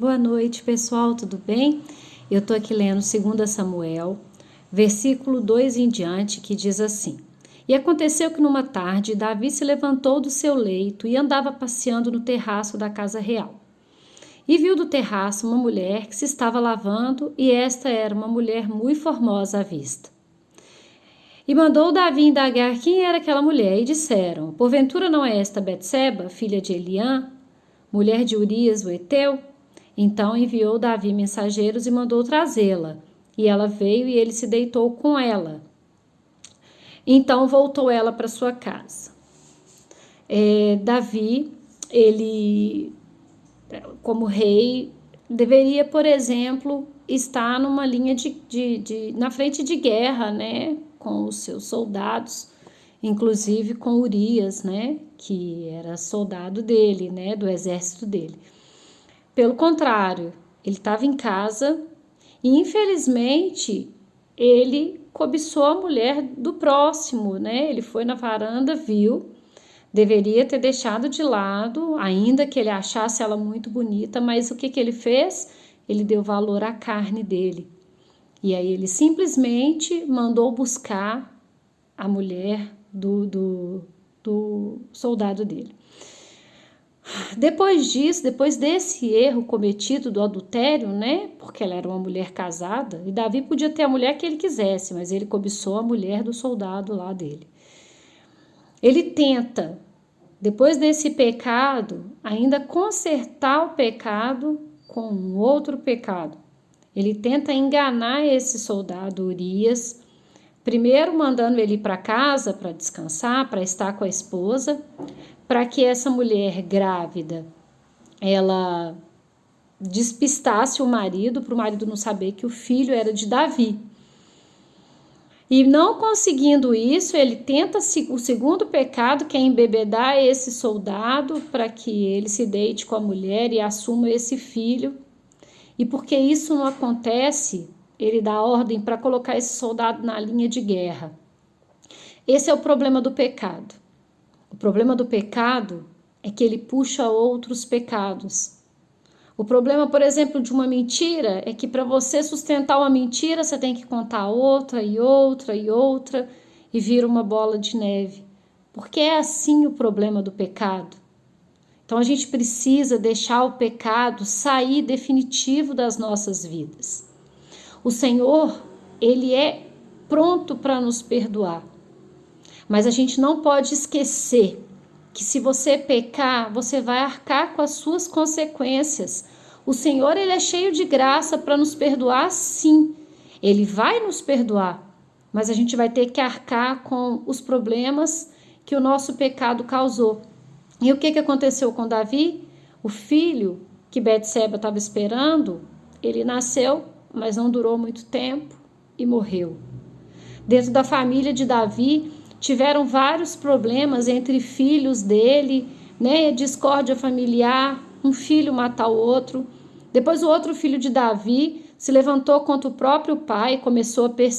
Boa noite, pessoal, tudo bem? Eu estou aqui lendo 2 Samuel, versículo 2 em diante, que diz assim: E aconteceu que numa tarde Davi se levantou do seu leito e andava passeando no terraço da casa real. E viu do terraço uma mulher que se estava lavando, e esta era uma mulher muito formosa à vista. E mandou Davi indagar quem era aquela mulher, e disseram: Porventura não é esta Betseba, filha de Eliã, mulher de Urias, o heteu? Então enviou Davi mensageiros e mandou trazê-la. E ela veio e ele se deitou com ela. Então voltou ela para sua casa. Davi, ele, como rei, deveria, por exemplo, estar numa linha na frente de guerra, né, com os seus soldados, inclusive com Urias, né, que era soldado dele, né, do exército dele. Pelo contrário, ele estava em casa e, infelizmente, ele cobiçou a mulher do próximo, né? Ele foi na varanda, viu, deveria ter deixado de lado, ainda que ele achasse ela muito bonita, mas o que ele fez? Ele deu valor à carne dele. E aí ele simplesmente mandou buscar a mulher do soldado dele. Depois disso, depois desse erro cometido do adultério, né? Porque ela era uma mulher casada, e Davi podia ter a mulher que ele quisesse, mas ele cobiçou a mulher do soldado lá dele. Ele tenta, depois desse pecado, ainda consertar o pecado com um outro pecado. Ele tenta enganar esse soldado Urias, primeiro mandando ele ir para casa para descansar, para estar com a esposa, para que essa mulher grávida, ela despistasse o marido, para o marido não saber que o filho era de Davi. E não conseguindo isso, ele tenta o segundo pecado, que é embebedar esse soldado para que ele se deite com a mulher e assuma esse filho. E porque isso não acontece, ele dá ordem para colocar esse soldado na linha de guerra. Esse é o problema do pecado. O problema do pecado é que ele puxa outros pecados. O problema, por exemplo, de uma mentira é que para você sustentar uma mentira, você tem que contar outra e outra e outra e vira uma bola de neve. Porque é assim o problema do pecado. Então a gente precisa deixar o pecado sair definitivo das nossas vidas. O Senhor, ele é pronto para nos perdoar. Mas a gente não pode esquecer que se você pecar, você vai arcar com as suas consequências. O Senhor, ele é cheio de graça para nos perdoar, sim. Ele vai nos perdoar, mas a gente vai ter que arcar com os problemas que o nosso pecado causou. E o que aconteceu com Davi? O filho que Betseba estava esperando, ele nasceu, mas não durou muito tempo e morreu. Dentro da família de Davi, tiveram vários problemas entre filhos dele, né? Discórdia familiar, um filho matar o outro. Depois o outro filho de Davi se levantou contra o próprio pai e começou a perseguir